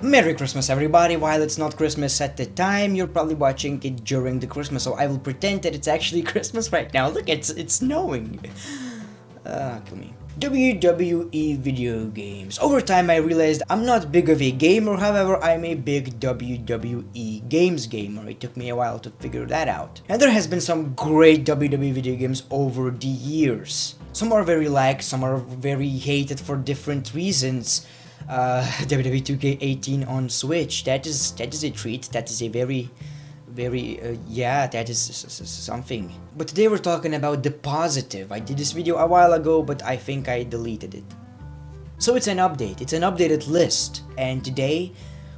Merry Christmas everybody. While it's not Christmas at the time, you're probably watching it during the Christmas, so I will pretend that it's actually Christmas right now. Look, it's snowing. Kill me. WWE video games. Over time I realized I'm not big of a gamer, however I'm a big WWE games gamer. It took me a while to figure that out. And there has been some great WWE video games over the years. Some are very liked, some are very hated for different reasons. WWE 2K18 on Switch, that is a treat. That is a very yeah, that is something. But today we're talking about the positive. I did this video a while ago, but I think I deleted it. So it's an update, it's an updated list, and today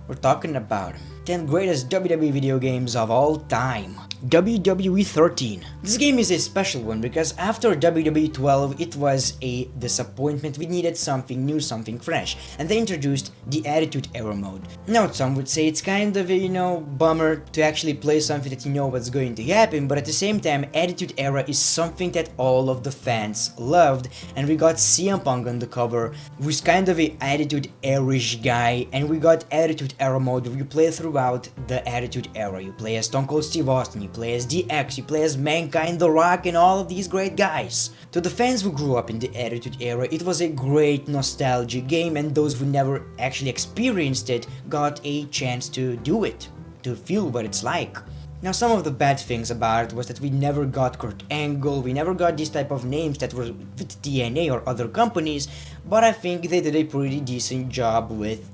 we're talking about 10 greatest WWE video games of all time. WWE 13. This game is a special one because after WWE 12 it was a disappointment. We needed something new, something fresh, and they introduced the Attitude Era mode. Now some would say it's kind of a, bummer to actually play something that you know what's going to happen, but at the same time Attitude Era is something that all of the fans loved, and we got CM Punk on the cover, who's kind of a Attitude Era-ish guy, and we got Attitude Era mode where you play throughout the Attitude Era. You play as Stone Cold Steve Austin, you play as DX, you play as Mankind, The Rock, and all of these great guys. To the fans who grew up in the Attitude Era, it was a great nostalgia game, and those who never actually experienced it got a chance to do it, to feel what it's like. Now some of the bad things about it was that we never got Kurt Angle, we never got these type of names that were with TNA or other companies, but I think they did a pretty decent job with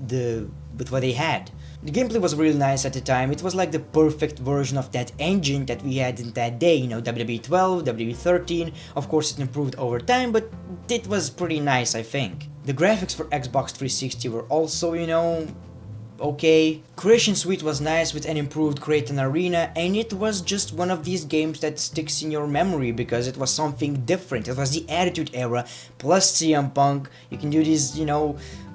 what they had. The gameplay was really nice at the time. It was like the perfect version of that engine that we had in that day, WWE 12, WWE 13. Of course it improved over time, but it was pretty nice, I think. The graphics for Xbox 360 were also, okay. Creation Suite was nice with an improved Create an Arena, and it was just one of these games that sticks in your memory because it was something different. It was the Attitude Era plus CM Punk. You can do these,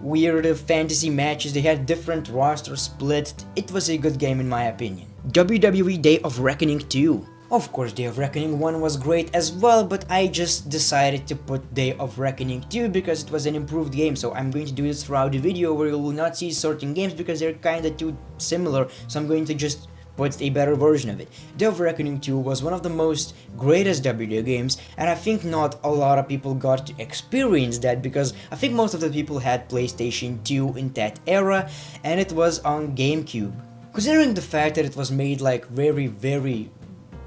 weird fantasy matches. They had different rosters split. It was a good game in my opinion. WWE Day of Reckoning 2. Of course, Day of Reckoning 1 was great as well, but I just decided to put Day of Reckoning 2 because it was an improved game, so I'm going to do this throughout the video where you will not see certain games because they're kinda too similar, so I'm going to just put a better version of it. Day of Reckoning 2 was one of the most greatest WWE games, and I think not a lot of people got to experience that because I think most of the people had PlayStation 2 in that era, and it was on GameCube. Considering the fact that it was made like very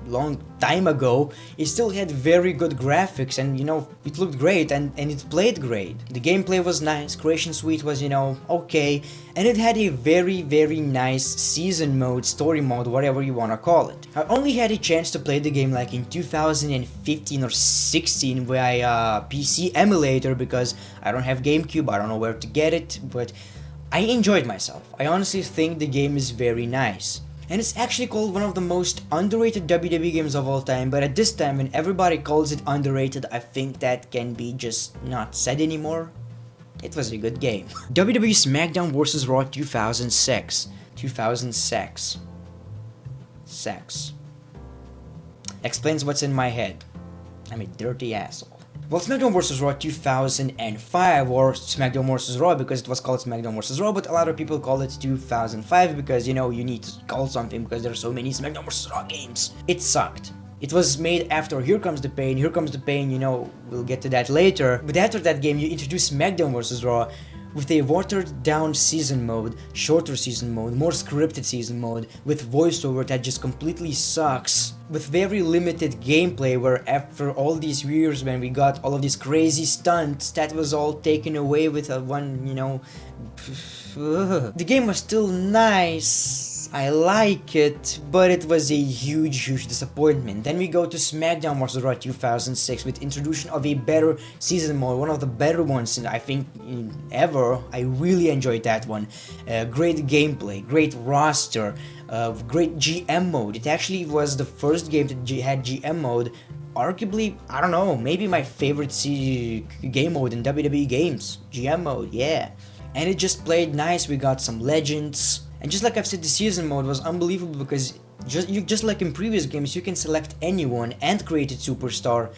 long time ago, it still had very good graphics and it looked great and it played great. The gameplay was nice, Creation Suite was okay, and it had a very nice season mode, story mode, whatever you wanna call it. I only had a chance to play the game like in 2015 or 16 via PC emulator because I don't have GameCube, I don't know where to get it, but I enjoyed myself. I honestly think the game is very nice. And it's actually called one of the most underrated WWE games of all time, but at this time when everybody calls it underrated, I think that can be just not said anymore. It was a good game. WWE Smackdown vs Raw 2006. 2006. Sex. Explains what's in my head. I'm a dirty asshole. Well, SmackDown vs Raw 2005, or SmackDown vs Raw because it was called SmackDown vs Raw, but a lot of people call it 2005 because you need to call something because there are so many SmackDown vs Raw games. It sucked. It was made after Here Comes the Pain. Here Comes the Pain, we'll get to that later. But after that game, you introduced SmackDown vs Raw with a watered down season mode, shorter season mode, more scripted season mode, with voiceover that just completely sucks, with very limited gameplay where after all these years when we got all of these crazy stunts, that was all taken away with a one, The game was still nice, I like it, but it was a huge disappointment. Then we go to SmackDown vs Raw 2006 with introduction of a better season mode, one of the better ones I think ever. I really enjoyed that one. Great gameplay, great roster, great GM mode. It actually was the first game that had GM mode. Arguably, I don't know, maybe my favorite game mode in WWE games. GM mode, yeah. And it just played nice. We got some legends. And just like I've said, the season mode was unbelievable because just like in previous games, you can select anyone and create a superstar,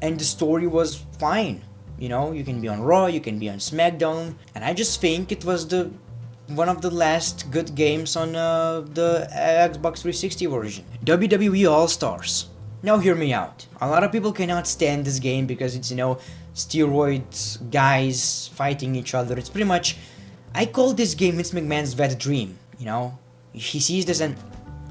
and the story was fine. You can be on Raw, you can be on SmackDown, and I just think it was the one of the last good games on the Xbox 360 version. WWE AllStars. Now hear me out. A lot of people cannot stand this game because it's, steroids, guys fighting each other. It's pretty much, I call this game Vince McMahon's wet dream, He sees this and,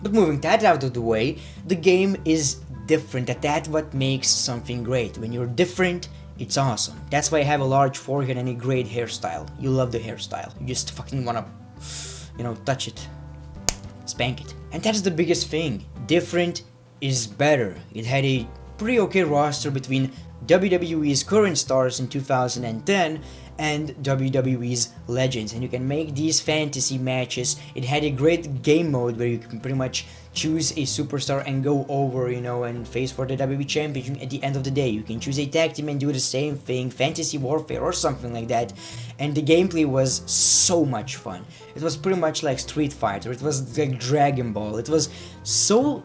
but moving that out of the way, the game is different. That's what makes something great. When you're different, it's awesome. That's why I have a large forehead and a great hairstyle. You love the hairstyle. You just fucking wanna, touch it, spank it. And that's the biggest thing. Different is better. It had a pretty okay roster between WWE's current stars in 2010 and WWE's legends, and you can make these fantasy matches. It had a great game mode where you can pretty much choose a superstar and go over, and face for the WWE Championship at the end of the day. You can choose a tag team and do the same thing, fantasy warfare or something like that, and the gameplay was so much fun. It was pretty much like Street Fighter, it was like Dragon Ball, it was so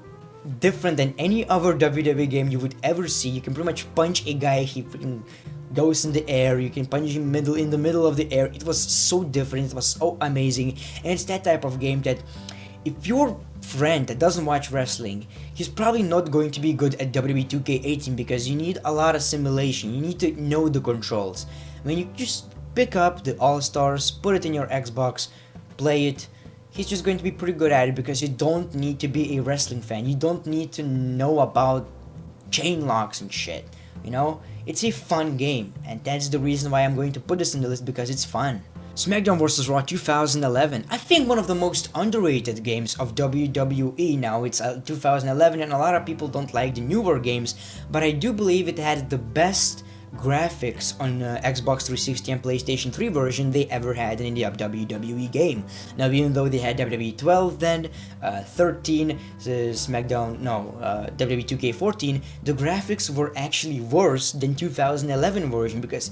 different than any other WWE game you would ever see. You can pretty much punch a guy, he freaking goes in the air, you can punch him in the middle of the air. It was so different, it was so amazing, and it's that type of game that if your friend that doesn't watch wrestling, he's probably not going to be good at WWE 2K18 because you need a lot of simulation, you need to know the controls. When you just pick up the All-Stars, put it in your Xbox, play it, he's just going to be pretty good at it because you don't need to be a wrestling fan, you don't need to know about chain locks and shit, It's a fun game, and that's the reason why I'm going to put this in the list, because it's fun. Smackdown vs. Raw 2011. I think one of the most underrated games of WWE now. It's 2011 and a lot of people don't like the newer games, but I do believe it had the best graphics on Xbox 360 and PlayStation 3 version they ever had in the WWE game. Now, even though they had WWE 12 then, 13, SmackDown, no, WWE 2K14, the graphics were actually worse than 2011 version because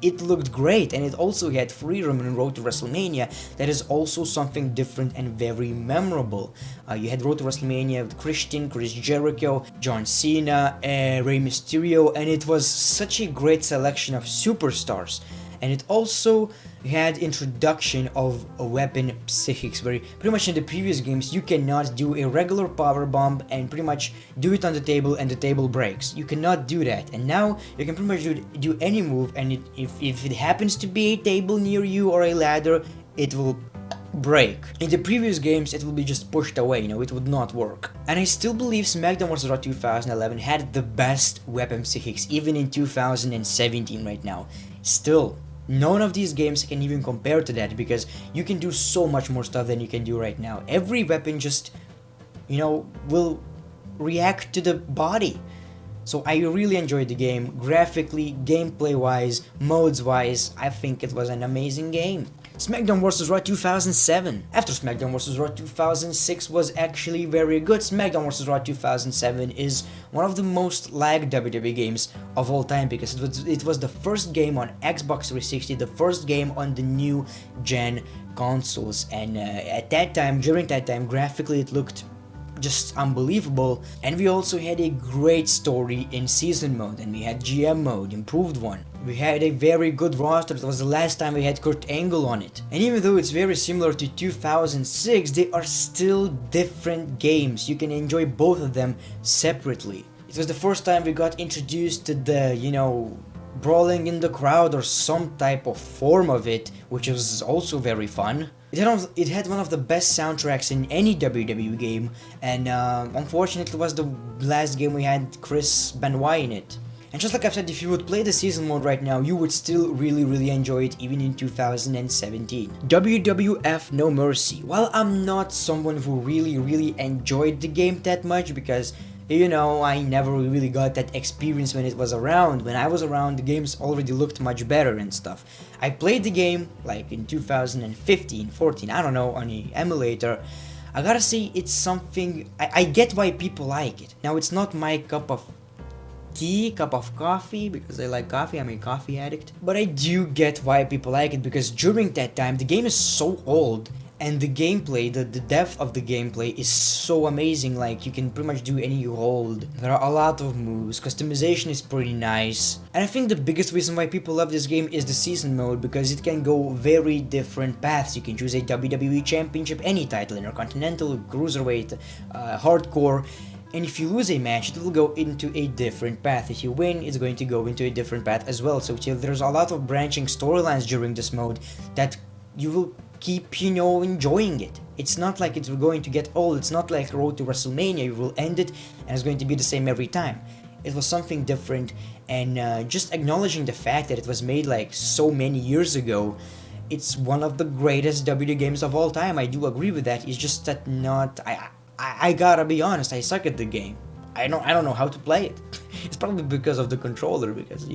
it looked great, and it also had Freedom and Road to WrestleMania. That is also something different and very memorable. You had Road to WrestleMania with Christian, Chris Jericho, John Cena, Rey Mysterio, and it was such a great selection of superstars. And it also had introduction of a weapon psychics, where pretty much in the previous games you cannot do a regular power bomb and pretty much do it on the table and the table breaks. You cannot do that, and now you can pretty much do any move, and if it happens to be a table near you or a ladder, it will break. In the previous games it will be just pushed away, it would not work. And I still believe SmackDown vs. Raw 2011 had the best weapon psychics even in 2017 right now. Still, none of these games can even compare to that because you can do so much more stuff than you can do right now. Every weapon just, will react to the body. So I really enjoyed the game. Graphically, gameplay wise, modes wise, I think it was an amazing game. SmackDown vs. Raw 2007. After SmackDown vs. Raw 2006 was actually very good, SmackDown vs. Raw 2007 is one of the most liked WWE games of all time because it was the first game on Xbox 360, the first game on the new gen consoles, and during that time, graphically it looked just unbelievable. And we also had a great story in season mode, and we had GM mode, improved one. We had a very good roster. It was the last time we had Kurt Angle on it. And even though it's very similar to 2006, they are still different games. You can enjoy both of them separately. It was the first time we got introduced to the, brawling in the crowd or some type of form of it, which was also very fun. It had one of the best soundtracks in any WWE game, and unfortunately it was the last game we had Chris Benoit in it. And just like I've said, if you would play the season mode right now, you would still really enjoy it even in 2017. WWF No Mercy. While I'm not someone who really enjoyed the game that much because I never really got that experience when it was around. When I was around, the games already looked much better and stuff. I played the game like in 2015, 14, I don't know, on the emulator. I gotta say, it's something, I get why people like it. Now, it's not my cup of coffee, because I like coffee, I'm a coffee addict. But I do get why people like it, because during that time, the game is so old, And the gameplay, the depth of the gameplay is so amazing. Like, you can pretty much do any hold. There are a lot of moves, customization is pretty nice. And I think the biggest reason why people love this game is the season mode, because it can go very different paths. You can choose a WWE Championship, any title, Intercontinental, Cruiserweight, Hardcore. And if you lose a match, it will go into a different path. If you win, it's going to go into a different path as well. So there's a lot of branching storylines during this mode that you will keep, enjoying it. It's not like it's going to get old. It's not like Road to WrestleMania. You will end it and it's going to be the same every time. It was something different, and just acknowledging the fact that it was made like so many years ago, it's one of the greatest WWE games of all time. I do agree with that. It's just that I gotta be honest, I suck at the game. I don't know how to play it. It's probably because of the controller, because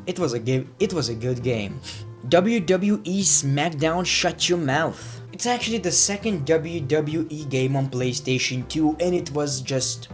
it was a good game. WWE Smackdown Shut Your Mouth. It's actually the second WWE game on PlayStation 2, and it was just...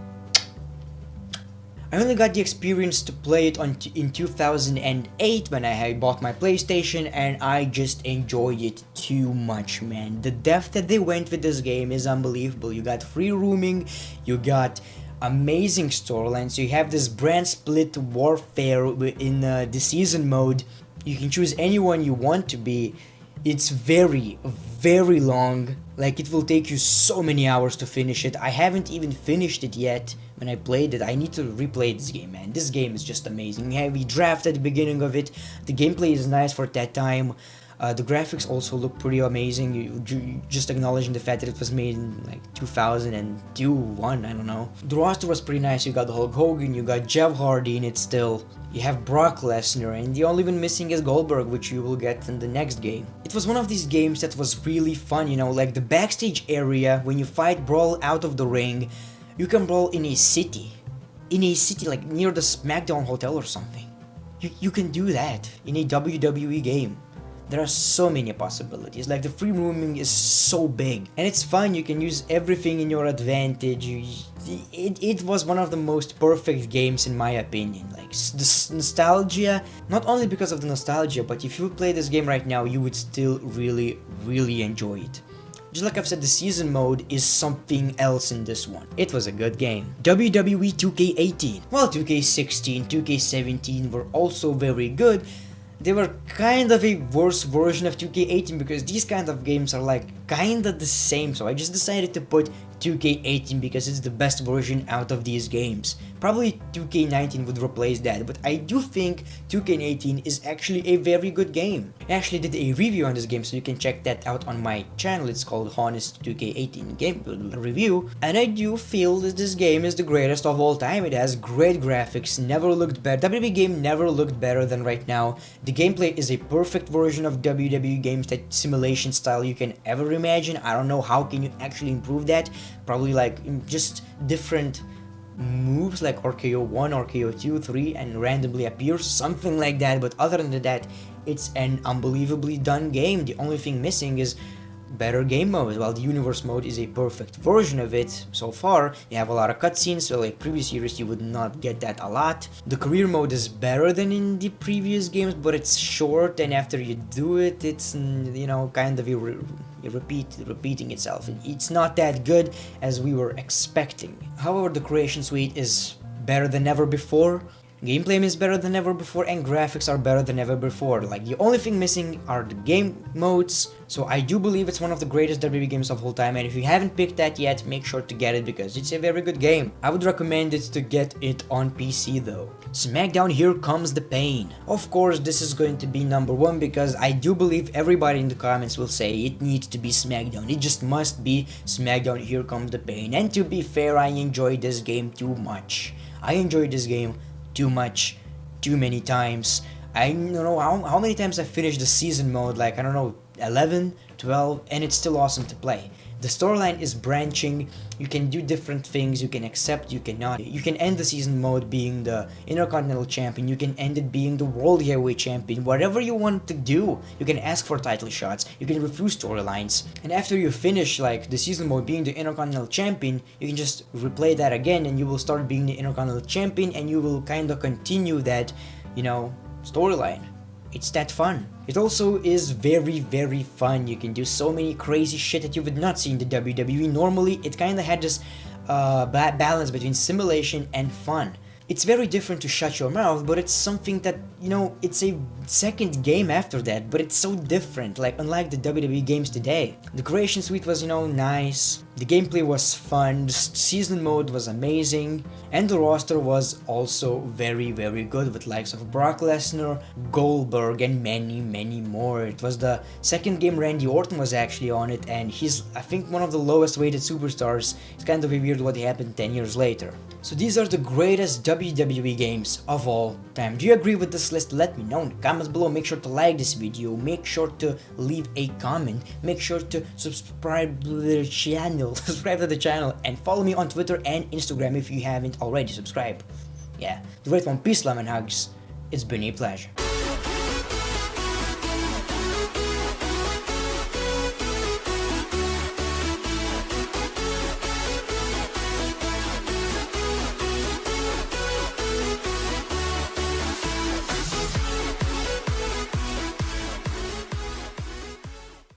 I only got the experience to play it in 2008 when I bought my PlayStation, and I just enjoyed it too much, man. The depth that they went with this game is unbelievable. You got free roaming, you got amazing storylines, you have this brand split warfare in the season mode. You can choose anyone you want to be. It's very, very long. Like, it will take you so many hours to finish it. I haven't even finished it yet when I played it. I need to replay this game, man. This game is just amazing. You have a draft at the beginning of it. The gameplay is nice for that time. The graphics also look pretty amazing. You just acknowledging the fact that it was made in like 2002, 1, I don't know. The roster was pretty nice. You got Hulk Hogan, you got Jeff Hardy in it still. You have Brock Lesnar, and the only one missing is Goldberg, which you will get in the next game. It was one of these games that was really fun, like the backstage area. When you brawl out of the ring, you can brawl in a city. Like near the Smackdown hotel or something. You can do that in a WWE game. There are so many possibilities. Like, the free roaming is so big, and it's fun. You can use everything in your advantage. It was one of the most perfect games in my opinion. Like, this nostalgia, not only because of the nostalgia, but if you play this game right now, you would still really, really enjoy it. Just like I've said, the season mode is something else in this one. It was a good game. WWE 2K18. Well, 2K16, 2K17 were also very good. They were kind of a worse version of 2K18 because these kind of games are like kinda the same, so I just decided to put 2K18 because it's the best version out of these games. Probably 2K19 would replace that, but I do think 2K18 is actually a very good game. I actually did a review on this game, so you can check that out on my channel. It's called Honest 2K18 Game Review, and I do feel that this game is the greatest of all time. It has great graphics, never looked better. WWE game never looked better than right now. The gameplay is a perfect version of WWE games, that simulation style you can ever imagine. I don't know how can you actually improve that. Probably like just different moves like RKO 1, RKO 2, 3 and randomly appears, something like that. But other than that, it's an unbelievably done game. The only thing missing is better game mode. While the universe mode is a perfect version of it so far. You have a lot of cutscenes, so like previous years you would not get that a lot. The career mode is better than in the previous games, but it's short, and after you do it, it's kind of repeating itself. It's not that good as we were expecting. However, the creation suite is better than ever before. Gameplay is better than ever before, and graphics are better than ever before. Like, the only thing missing are the game modes, so I do believe it's one of the greatest WWE games of all time, and if you haven't picked that yet, make sure to get it because it's a very good game. I would recommend it to get it on PC though. Smackdown Here Comes the Pain. Of course, this is going to be number one because I do believe everybody in the comments will say it needs to be Smackdown. It just must be Smackdown Here Comes the Pain, and to be fair, I enjoyed this game too much. I enjoyed this game too much, too many times. I don't know how many times I finished the season mode, like I don't know, 11, 12, and it's still awesome to play. The storyline is branching, you can do different things, you can accept, you cannot. You can end the season mode being the Intercontinental Champion, you can end it being the World Heavyweight Champion, whatever you want to do. You can ask for title shots, you can refuse storylines, and after you finish like the season mode being the Intercontinental Champion, you can just replay that again and you will start being the Intercontinental Champion and you will kind of continue that, storyline. It's that fun. It also is very, very fun. You can do so many crazy shit that you would not see in the WWE. Normally, it kind of had this balance between simulation and fun. It's very different to Shut Your Mouth, but it's something that, you know, it's a second game after that, but it's so different, like unlike the WWE games today. The creation suite was, you know, nice, the gameplay was fun, the season mode was amazing, and the roster was also very, very good with likes of Brock Lesnar, Goldberg, and many, many more. It was the second game Randy Orton was actually on it, and he's, I think, one of the lowest rated superstars. It's kind of weird what happened 10 years later. So these are the greatest WWE games of all time. Do you agree with this list? Let me know in the comments below. Make sure to like this video, make sure to leave a comment, make sure to subscribe to the channel, and follow me on Twitter and Instagram if you haven't already subscribed. Yeah, the great one, peace, love, and hugs. It's been a pleasure.